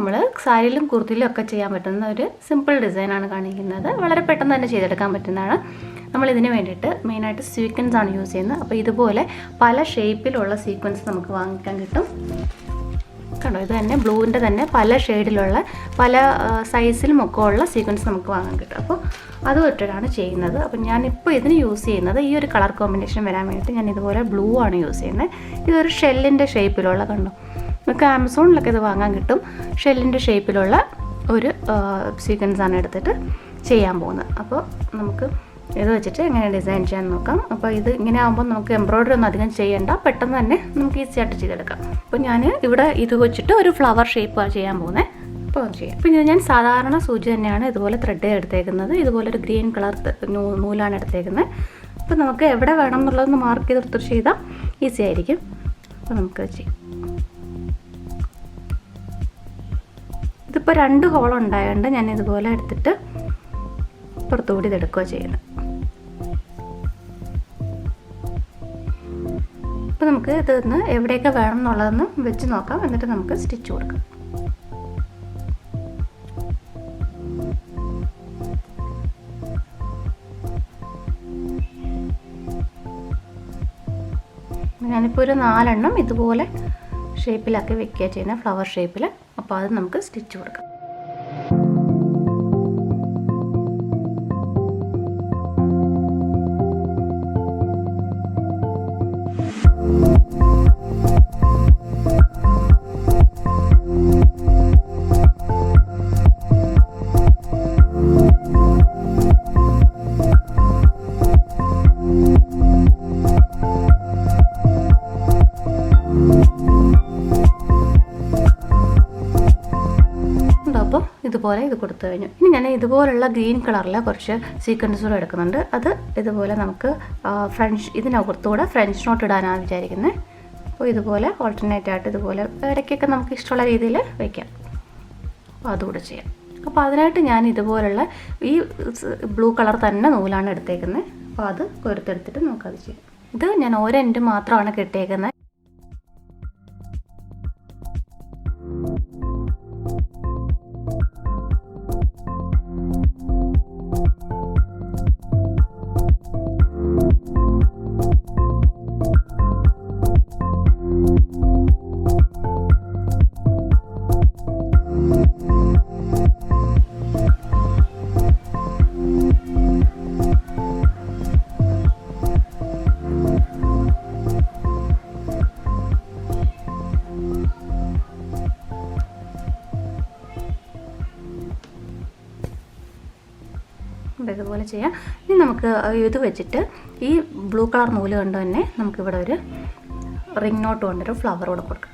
നമ്മൾ സാരിയിലും കുർത്തിയിലും ഒക്കെ ചെയ്യാൻ പറ്റുന്ന ഒരു സിമ്പിൾ ഡിസൈനാണ് കാണിക്കുന്നത്. വളരെ പെട്ടെന്ന് തന്നെ ചെയ്തെടുക്കാൻ പറ്റുന്നതാണ്. നമ്മളിതിന് വേണ്ടിയിട്ട് മെയിനായിട്ട് സീക്വൻസ് ആണ് യൂസ് ചെയ്യുന്നത്. അപ്പോൾ ഇതുപോലെ പല ഷേപ്പിലുള്ള സീക്വൻസ് നമുക്ക് വാങ്ങിക്കാൻ കിട്ടും. കണ്ടോ, ഇത് തന്നെ ബ്ലൂവിൻ്റെ തന്നെ പല ഷെയ്ഡിലുള്ള പല സൈസിലും ഒക്കെ ഉള്ള സീക്വൻസ് നമുക്ക് വാങ്ങാൻ കിട്ടും. അപ്പോൾ അത് വെച്ചിട്ടാണ് ചെയ്യുന്നത്. അപ്പോൾ ഞാനിപ്പോൾ ഇതിന് യൂസ് ചെയ്യുന്നത് ഈ ഒരു കളർ കോമ്പിനേഷൻ വരാൻ വേണ്ടിയിട്ട് ഞാൻ ഇതുപോലെ ബ്ലൂ ആണ് യൂസ് ചെയ്യുന്നത്. ഇതൊരു ഷെല്ലിൻ്റെ ഷേപ്പിലുള്ള, കണ്ടോ, നമുക്ക് ആമസോണിലൊക്കെ ഇത് വാങ്ങാൻ കിട്ടും. ഷെല്ലിൻ്റെ ഷേപ്പിലുള്ള ഒരു സീക്വൻസാണ് എടുത്തിട്ട് ചെയ്യാൻ പോകുന്നത്. അപ്പോൾ നമുക്ക് ഇത് വെച്ചിട്ട് എങ്ങനെ ഡിസൈൻ ചെയ്യാൻ നോക്കാം. അപ്പോൾ ഇത് ഇങ്ങനെ ആകുമ്പോൾ നമുക്ക് എംബ്രോയ്ഡറി ഒന്നും അധികം ചെയ്യേണ്ട, പെട്ടെന്ന് തന്നെ നമുക്ക് ഈസി ആയിട്ട് ചെയ്തെടുക്കാം. അപ്പോൾ ഞാൻ ഇവിടെ ഇത് വെച്ചിട്ട് ഒരു ഫ്ലവർ ഷേപ്പ് ചെയ്യാൻ പോകുന്നത്. അപ്പോൾ ചെയ്യാം. പിന്നെ ഞാൻ സാധാരണ സൂചി തന്നെയാണ് ഇതുപോലെ ത്രെഡ് എടുത്തേക്കുന്നത്. ഇതുപോലെ ഒരു ഗ്രീൻ കളർ നൂലാണ് എടുത്തേക്കുന്നത്. അപ്പോൾ നമുക്ക് എവിടെ വേണം എന്നുള്ളതൊന്ന് മാർക്ക് ചെയ്തെടുത്തിട്ട് ചെയ്താൽ ഈസി ആയിരിക്കും. അപ്പോൾ നമുക്ക് ചെയ്യാം. ഇതിപ്പോൾ 2 ഹോൾ ഉണ്ടായതുകൊണ്ട് ഞാൻ ഇതുപോലെ എടുത്തിട്ട് പുറത്തുകൂടി ഇതെടുക്കുക ചെയ്യുന്നത്. അപ്പോൾ നമുക്ക് ഇതൊന്ന് എവിടെയൊക്കെ വേണം എന്നുള്ളതൊന്ന് വെച്ച് നോക്കാം. എന്നിട്ട് നമുക്ക് സ്റ്റിച്ച് കൊടുക്കാം. ഞാനിപ്പോൾ ഒരു 4 എണ്ണം ഇതുപോലെ ഷേപ്പിലാക്കി വെക്കുക ചെയ്യുന്നത്, ഫ്ലവർ ഷേപ്പിൽ. അപ്പോൾ അത് നമുക്ക് സ്റ്റിച്ച് കൊടുക്കാം. ഇതുപോലെ ഇത് കൊടുത്തു കഴിഞ്ഞു. ഇനി ഞാൻ ഇതുപോലുള്ള ഗ്രീൻ കളറിലെ കുറച്ച് സീക്വൻസ് കൂടെ എടുക്കുന്നുണ്ട്. അത് ഇതുപോലെ നമുക്ക് ഇതിനകത്തൂടെ ഫ്രഞ്ച് നോട്ട് ഇടാനാണ് വിചാരിക്കുന്നത്. അപ്പോൾ ഇതുപോലെ ഓൾട്ടർനേറ്റ് ആയിട്ട് ഇതുപോലെ ഇടയ്ക്കൊക്കെ നമുക്ക് ഇഷ്ടമുള്ള രീതിയിൽ വയ്ക്കാം. അപ്പോൾ അതുകൂടെ ചെയ്യാം. അപ്പോൾ അതിനായിട്ട് ഞാൻ ഇതുപോലുള്ള ഈ ബ്ലൂ കളർ തന്നെ നൂലാണ് എടുത്തേക്കുന്നത്. അപ്പോൾ അത് കൊരുത്തെടുത്തിട്ട് നമുക്കത് ചെയ്യാം. ഇത് ഞാൻ ഒരു എൻഡ് മാത്രമാണ് കെട്ടിയേക്കുന്നത്. ഇതുപോലെ ചെയ്യാം. ഇനി നമുക്ക് ഇത് വെച്ചിട്ട് ഈ ബ്ലൂ കളർ നൂല് കൊണ്ട് തന്നെ നമുക്കിവിടെ ഒരു റിംഗ് നോട്ട് കൊണ്ടൊരു ഫ്ലവർ കൂടെ കൊടുക്കാം.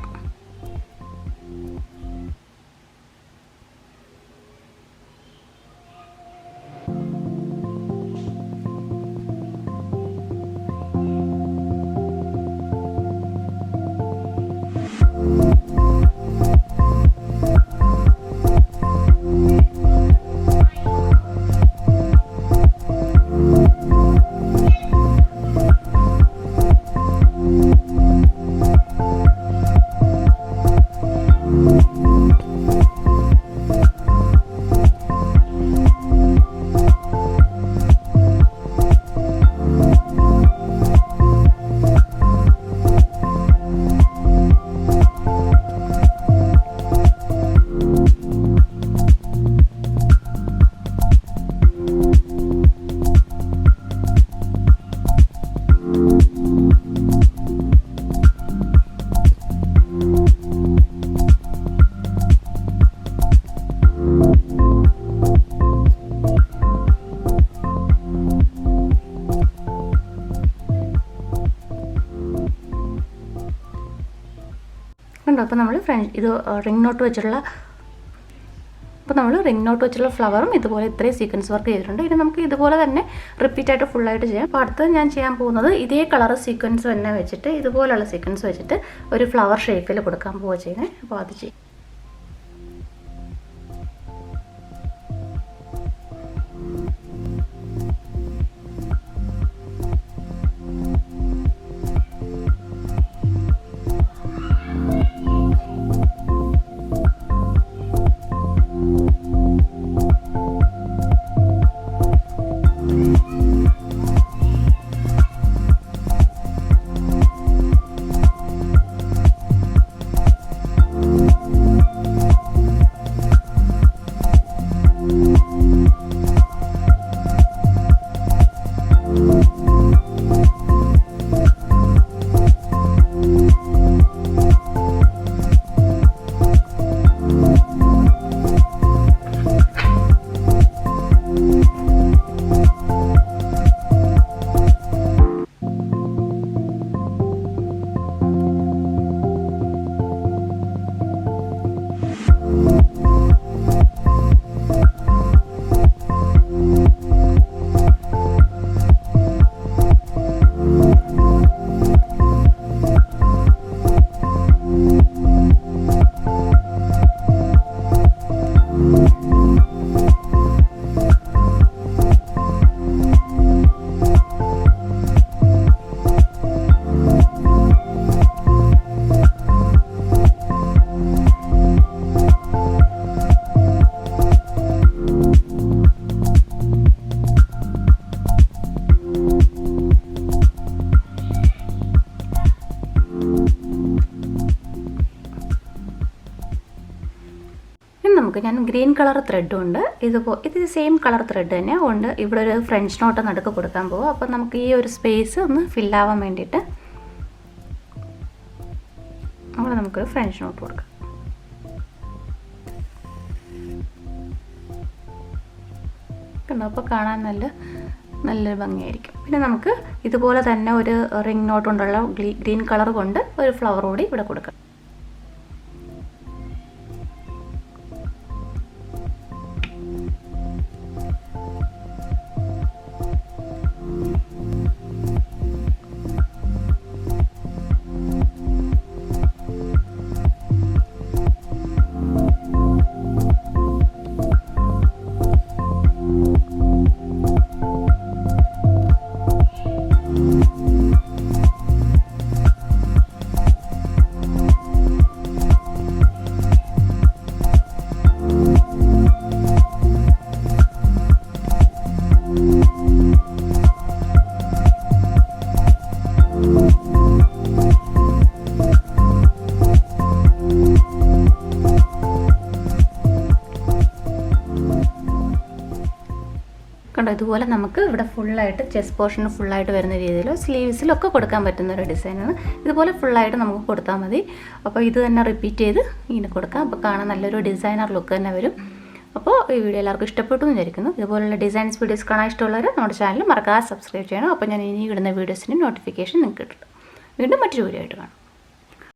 കണ്ടോ, അപ്പോൾ നമ്മൾ ഇത് റിംഗ് നോട്ട് വെച്ചുള്ള ഫ്ലവറും ഇതുപോലെ ഇത്രയും സീക്വൻസ് വർക്ക് ചെയ്തിട്ടുണ്ട്. ഇനി നമുക്ക് ഇതുപോലെ തന്നെ റിപ്പീറ്റ് ആയിട്ട് ഫുള്ളായിട്ട് ചെയ്യാം. അപ്പോൾ അടുത്തത് ഞാൻ ചെയ്യാൻ പോകുന്നത് ഇതേ കളർ സീക്വൻസ് തന്നെ വെച്ചിട്ട് ഇതുപോലുള്ള സീക്വൻസ് വെച്ചിട്ട് ഒരു ഫ്ലവർ ഷേപ്പിൽ കൊടുക്കാൻ പോവുക ചെയ്യുന്നത്. അപ്പോൾ അത് ചെയ്യും. ഇനി നമുക്ക് ഞാൻ ഗ്രീൻ കളർ ത്രെഡും ഉണ്ട്. ഇത് സെയിം കളർ ത്രെഡ് തന്നെ ഉണ്ട്. ഇവിടെ ഒരു ഫ്രഞ്ച് നോട്ട് നടുക്ക് കൊടുക്കാൻ പോകും. അപ്പോൾ നമുക്ക് ഈ ഒരു സ്പേസ് ഒന്ന് ഫില്ലാവാൻ വേണ്ടിയിട്ട് അവിടെ നമുക്കൊരു ഫ്രഞ്ച് നോട്ട് കൊടുക്കാം. കണ്ടോ? അപ്പോൾ കാണാൻ നല്ലൊരു ഭംഗിയായിരിക്കും. പിന്നെ നമുക്ക് ഇതുപോലെ തന്നെ ഒരു റിംഗ് നോട്ട് കൊണ്ടുള്ള ഗ്രീൻ കളർ കൊണ്ട് ഒരു ഫ്ലവർ കൂടി ഇവിടെ കൊടുക്കാം. കണ്ടോ? ഇതുപോലെ നമുക്ക് ഇവിടെ ഫുള്ളായിട്ട് ചെസ്റ്റ് പോർഷന് ഫുള്ളായിട്ട് വരുന്ന രീതിയിലോ സ്ലീവ്സിലൊക്കെ കൊടുക്കാൻ പറ്റുന്ന ഒരു ഡിസൈനാണ്. ഇതുപോലെ ഫുള്ളായിട്ട് നമുക്ക് കൊടുത്താൽ മതി. അപ്പോൾ ഇത് തന്നെ റിപ്പീറ്റ് ചെയ്ത് ഇങ്ങനെ കൊടുക്കാം. അപ്പോൾ കാണാൻ നല്ലൊരു ഡിസൈനർ ലുക്ക് തന്നെ വരും. അപ്പോൾ ഈ വീഡിയോ എല്ലാവർക്കും ഇഷ്ടപ്പെട്ടു എന്ന് വിചാരിക്കുന്നു. ഇതുപോലുള്ള ഡിസൈൻസ് വീഡിയോസ് കാണാൻ ഇഷ്ടമുള്ളവർ നമ്മുടെ ചാനൽ മറക്കാതെ സബ്സ്ക്രൈബ് ചെയ്യണം. അപ്പോൾ ഞാൻ ഇനി ഇടുന്ന വീഡിയോസിൻ്റെ നോട്ടിഫിക്കേഷൻ നിങ്ങൾക്ക് കിട്ടും. വീണ്ടും മറ്റൊരു വീഡിയോ ആയിട്ട് കാണാം.